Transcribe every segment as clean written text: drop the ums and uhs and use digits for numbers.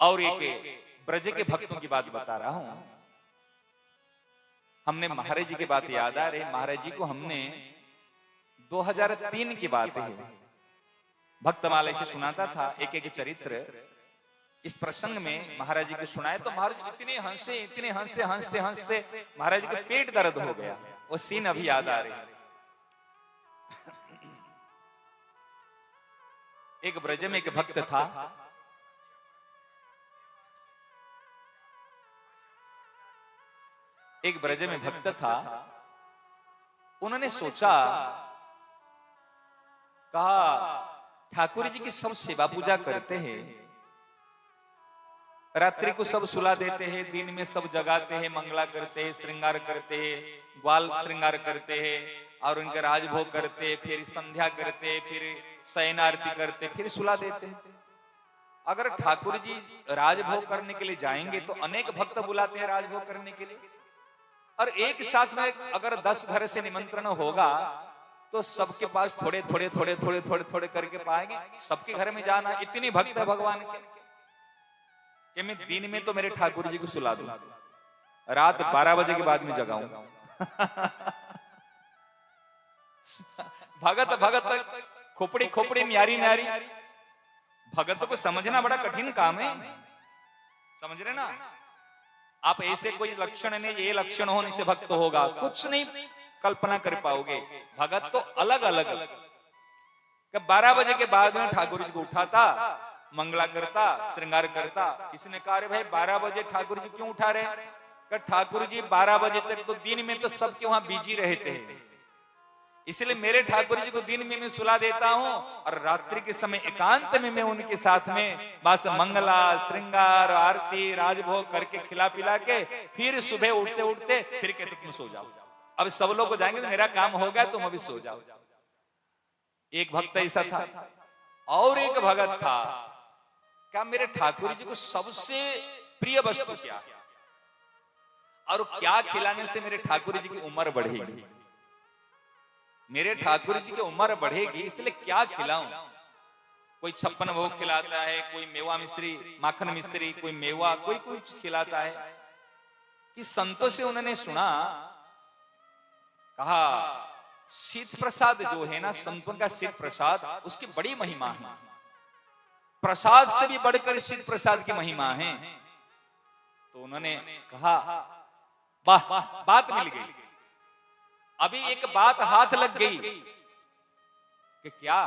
और एक ब्रज के भक्तों की बात बता रहा हूं। हमने महाराज जी की बात याद आ रही। महाराज जी को हमने 2003 की बात है, भक्तमाला से सुनाता था एक एक चरित्र। इस प्रसंग में महाराज जी को सुनाए तो महाराज इतने हंसे, इतने हंसे, हंसते हंसते महाराज जी को पेट दर्द हो गया। वो सीन अभी याद आ रही है। एक ब्रज में एक भक्त था। एक ब्रज में भक्त था। उन्होंने सोचा, कहा ठाकुर जी की सब सेवा पूजा करते हैं, रात्रि को सब सुला देते हैं, दिन में सब जगाते हैं, मंगला करते हैं, श्रृंगार करते हैं, ग्वाल श्रृंगार करते हैं और उनके राजभोग करते, फिर संध्या करते, फिर शयन आरती करते, फिर सुला देते हैं। अगर ठाकुर जी राजभोग करने के लिए जाएंगे तो अनेक भक्त बुलाते हैं राजभोग करने के लिए, और एक साथ में अगर 10 घर से निमंत्रण होगा तो सबके पास थोड़े थोड़े थोड़े थोड़े थोड़े थोड़े करके पाएंगे। सबके घर में जाना, इतनी भक्त है भगवान के कि मैं दिन में तो मेरे ठाकुर जी को सुला दूं, रात 12 बजे के बाद में जगाऊं। भगत भगत खोपड़ी खोपड़ी न्यारी न्यारी। भगत को समझना बड़ा कठिन काम है, समझ रहे ना आप। ऐसे कोई लक्षण नहीं, ये लक्षण होने से भक्त होगा, कुछ नहीं कल्पना कर पाओगे। भगत तो अलग अलग। 12 बजे के बाद में ठाकुर जी को उठाता, मंगला करता, श्रृंगार करता। किसी ने कहा भाई 12 बजे ठाकुर जी क्यों उठा रहे? ठाकुर जी 12 बजे तक तो दिन में तो सबके वहां बिजी रहते हैं, इसलिए मेरे ठाकुर जी को दिन में मैं सुला देता हूं और रात्रि के समय एकांत में मैं उनके साथ में बस मंगला, श्रृंगार, आरती, राजभोग करके खिला पिला के फिर सुबह उठते उठते फिर कहते तुम सो जाओ, अब सब लोग जाएंगे तो मेरा काम हो गया, तुम अभी सो जाओ। एक भक्त ऐसा था। और एक भगत था, क्या मेरे ठाकुर जी को सबसे प्रिय वस्तु क्या है और क्या खिलाने से मेरे ठाकुर जी की उम्र बढ़ेगी? मेरे ठाकुर जी की उम्र बढ़ेगी इसलिए क्या खिलाऊं? कोई 56 भोग खिलाता है, कोई मेवा मिश्री, माखन मिश्री, कोई मेवा, कोई कोई चीज खिलाता है। कि संतों से उन्होंने सुना, कहा शीत प्रसाद जो है ना, संतों का शीत प्रसाद, उसकी बड़ी महिमा है। प्रसाद से भी बढ़कर शीत प्रसाद की महिमा है। तो उन्होंने कहा वाह, बात मिल गई। अभी एक बात हाथ लग गई कि क्या,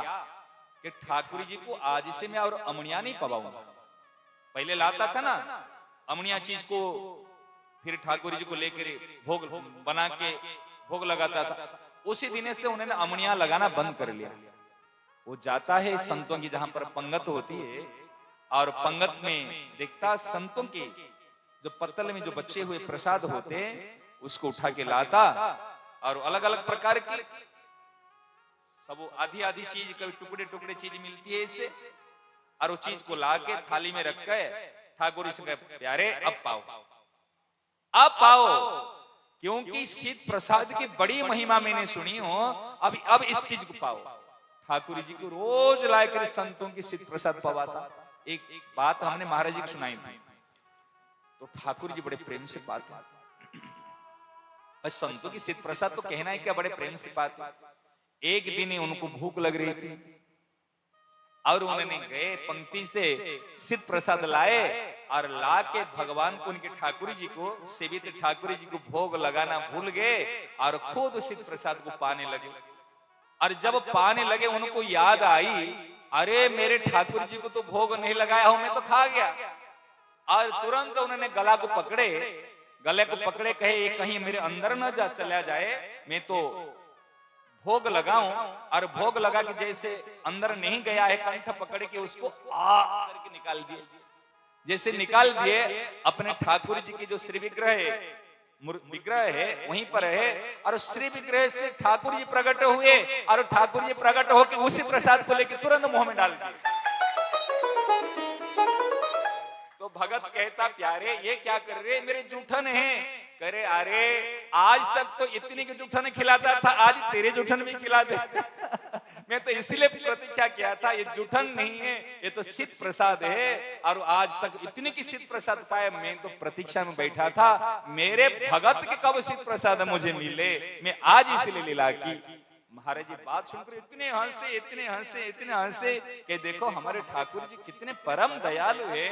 कि ठाकुर जी को आज से मैं और अमनिया नहीं पवाऊंगा। पहले लाता था ना अमनिया चीज को, फिर ठाकुर जी को लेकर भोग बना के भोग लगाता था। उसी दिन से उन्होंने अमनिया लगाना बंद कर लिया। वो जाता है संतों की जहां पर पंगत होती है और पंगत में देखता संतों के जो पत्तल में जो बचे हुए प्रसाद होते उसको उठा के लाता और अलग अलग प्रकार की सब आधी आधी चीज, कभी टुकड़े टुकड़े चीज मिलती है इससे, और वो चीज को ला के थाली में रख के ठाकुर जी से प्यारे अब पाओ, अब पाओ, क्योंकि शीत प्रसाद की बड़ी महिमा मैंने सुनी हो, अब इस चीज को पाओ। ठाकुर जी को रोज लाकर संतों की शीत प्रसाद पवाता। एक बात हमने महाराज जी को सुनाई थी, तो ठाकुर जी बड़े प्रेम से पाते। संतों की शीत प्रसाद तो कहना है क्या, बड़े प्रेम से पाते। एक दिन ही उनको भूख लग रही थी और उन्होंने गए पंक्ति से शीत प्रसाद लाए और ला के भगवान को, उनके ठाकुर जी को, सेवित ठाकुर जी को भोग लगाना भूल गए और खुद शीत प्रसाद को पाने लगे। और जब पाने लगे उनको याद आई, अरे मेरे ठाकुर जी को तो भोग नहीं लगाया हूं, मैं तो खा गया। और तुरंत उन्होंने गला को पकड़े, गले को पकड़े, कहे ये कहीं मेरे अंदर न जा चला जाए, मैं तो भोग लगाऊं। और भोग लगा के जैसे अंदर नहीं गया है, कंठ पकड़ के उसको आ करके निकाल दिए। जैसे निकाल दिए, अपने ठाकुर जी की जो श्री विग्रह है वहीं पर है, और श्री विग्रह से ठाकुर जी प्रकट हुए और ठाकुर जी प्रकट होकर उसी प्रसाद को लेकर तुरंत मुंह में डाल दिए। तो भगत कहता, प्यारे ये क्या कर रहे, मेरे जूठन है। करे अरे आज तक तो इतनी की जूठन खिलाता था, आज तेरे जूठन भी खिला दे। मैं तो इसलिए प्रतीक्षा किया था, ये जुठन नहीं है, ये तो सिद्ध प्रसाद है। और आज तक इतने की सिद्ध प्रसाद पाए, मैं तो प्रतीक्षा में बैठा था मेरे भगत के कब सिद्ध प्रसाद मुझे मिले। मैं आज इसलिए लीला की। महाराज जी बात सुनकर इतने हंसे, इतने हंसे, इतने हंसे कि देखो हमारे ठाकुर जी कितने परम दयालु है।